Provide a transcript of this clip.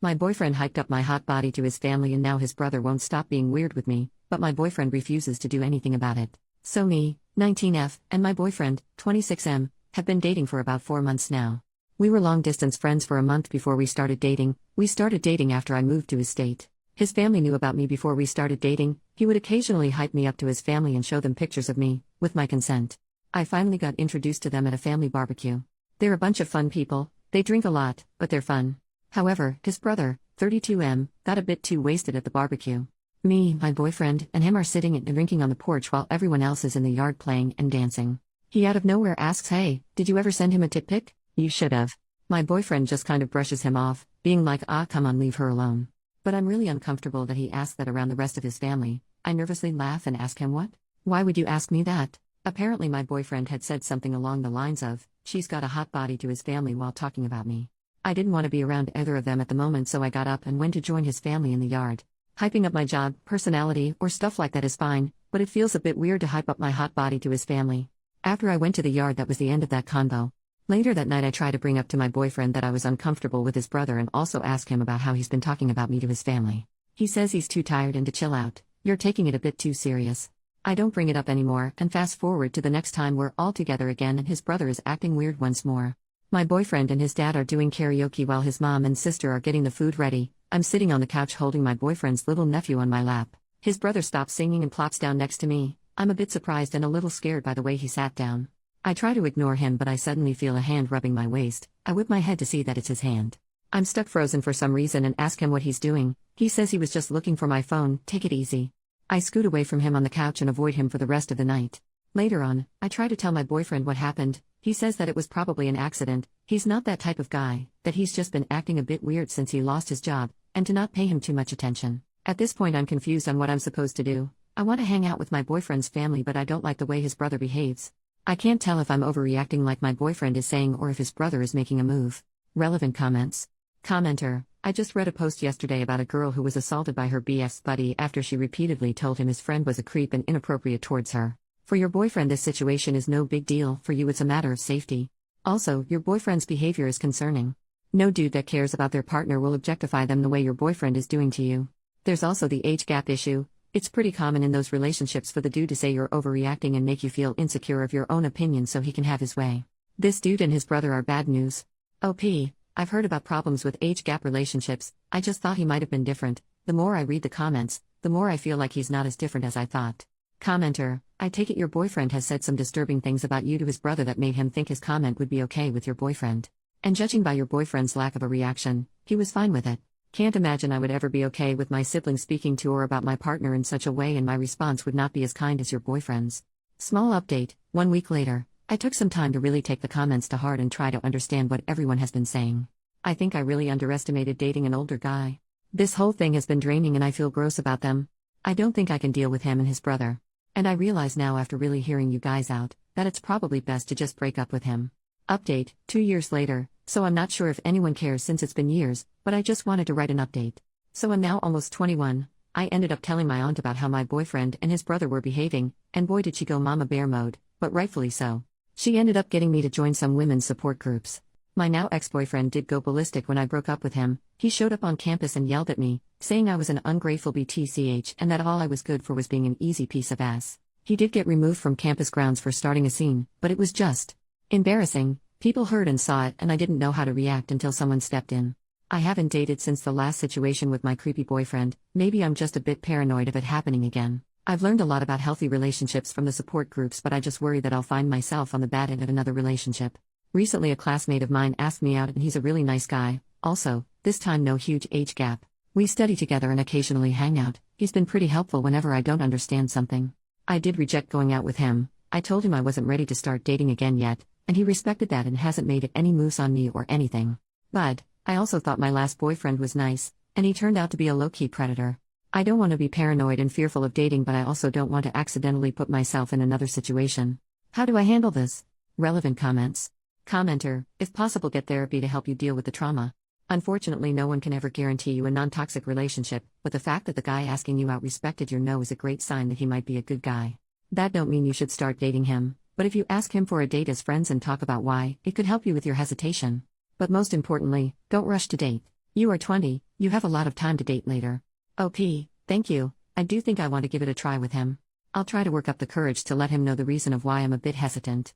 My boyfriend hyped up my hot body to his family and now his brother won't stop being weird with me, but my boyfriend refuses to do anything about it. So me, 19F, and my boyfriend, 26M, have been dating for about 4 months now. We were long-distance friends for a month before we started dating. We started dating after I moved to his state. His family knew about me before we started dating. He would occasionally hype me up to his family and show them pictures of me, with my consent. I finally got introduced to them at a family barbecue. They're a bunch of fun people, they drink a lot, but they're fun. However, his brother, 32M, got a bit too wasted at the barbecue. Me, my boyfriend, and him are sitting and drinking on the porch while everyone else is in the yard playing and dancing. He out of nowhere asks, "Hey, did you ever send him a tit pic? You should have." My boyfriend just kind of brushes him off, being like, come on, leave her alone. But I'm really uncomfortable that he asked that around the rest of his family. I nervously laugh and ask him, "What? Why would you ask me that?" Apparently my boyfriend had said something along the lines of, "She's got a hot body," to his family while talking about me. I didn't want to be around either of them at the moment, so I got up and went to join his family in the yard. Hyping up my job, personality, or stuff like that is fine, but it feels a bit weird to hype up my hot body to his family. After I went to the yard, that was the end of that convo. Later that night I tried to bring up to my boyfriend that I was uncomfortable with his brother and also ask him about how he's been talking about me to his family. He says he's too tired and to chill out. "You're taking it a bit too serious." I don't bring it up anymore, and fast forward to the next time we're all together again and his brother is acting weird once more. My boyfriend and his dad are doing karaoke while his mom and sister are getting the food ready. I'm sitting on the couch holding my boyfriend's little nephew on my lap. His brother stops singing and plops down next to me. I'm a bit surprised and a little scared by the way he sat down. I try to ignore him, but I suddenly feel a hand rubbing my waist. I whip my head to see that it's his hand. I'm stuck frozen for some reason and ask him what he's doing. He says he was just looking for my phone. Take it easy. I scoot away from him on the couch and avoid him for the rest of the night. Later on, I try to tell my boyfriend what happened. He says that it was probably an accident. He's not that type of guy, that he's just been acting a bit weird since he lost his job, and to not pay him too much attention. At this point I'm confused on what I'm supposed to do. I want to hang out with my boyfriend's family, but I don't like the way his brother behaves. I can't tell if I'm overreacting like my boyfriend is saying or if his brother is making a move. Relevant comments. Commenter: I just read a post yesterday about a girl who was assaulted by her BF's buddy after she repeatedly told him his friend was a creep and inappropriate towards her. For your boyfriend this situation is no big deal, for you it's a matter of safety. Also, your boyfriend's behavior is concerning. No dude that cares about their partner will objectify them the way your boyfriend is doing to you. There's also the age gap issue. It's pretty common in those relationships for the dude to say you're overreacting and make you feel insecure of your own opinion so he can have his way. This dude and his brother are bad news. I've heard about problems with age gap relationships. I just thought he might have been different. The more I read the comments, the more I feel like he's not as different as I thought. Commenter: I take it your boyfriend has said some disturbing things about you to his brother that made him think his comment would be okay with your boyfriend. And judging by your boyfriend's lack of a reaction, he was fine with it. Can't imagine I would ever be okay with my sibling speaking to or about my partner in such a way, and my response would not be as kind as your boyfriend's. Small update: 1 week later, I took some time to really take the comments to heart and try to understand what everyone has been saying. I think I really underestimated dating an older guy. This whole thing has been draining and I feel gross about them. I don't think I can deal with him and his brother. And I realize now after really hearing you guys out, that it's probably best to just break up with him. Update: 2 years later, so I'm not sure if anyone cares since it's been years, but I just wanted to write an update. So I'm now almost 21. I ended up telling my aunt about how my boyfriend and his brother were behaving, and boy did she go mama bear mode, but rightfully so. She ended up getting me to join some women's support groups. My now ex-boyfriend did go ballistic when I broke up with him. He showed up on campus and yelled at me, saying I was an ungrateful BTCH and that all I was good for was being an easy piece of ass. He did get removed from campus grounds for starting a scene, but it was just embarrassing. People heard and saw it, and I didn't know how to react until someone stepped in. I haven't dated since the last situation with my creepy boyfriend. Maybe I'm just a bit paranoid of it happening again. I've learned a lot about healthy relationships from the support groups, but I just worry that I'll find myself on the bad end of another relationship. Recently a classmate of mine asked me out and he's a really nice guy. Also, this time no huge age gap. We study together and occasionally hang out. He's been pretty helpful whenever I don't understand something. I did reject going out with him. I told him I wasn't ready to start dating again yet, and he respected that and hasn't made any moves on me or anything. But I also thought my last boyfriend was nice, and he turned out to be a low-key predator. I don't want to be paranoid and fearful of dating, but I also don't want to accidentally put myself in another situation. How do I handle this? Relevant comments. Commenter: if possible, get therapy to help you deal with the trauma. Unfortunately, no one can ever guarantee you a non-toxic relationship, but the fact that the guy asking you out respected your no is a great sign that he might be a good guy. That don't mean you should start dating him, but if you ask him for a date as friends and talk about why, it could help you with your hesitation. But most importantly, don't rush to date. You are 20, you have a lot of time to date later. OP, thank you, I do think I want to give it a try with him. I'll try to work up the courage to let him know the reason of why I'm a bit hesitant.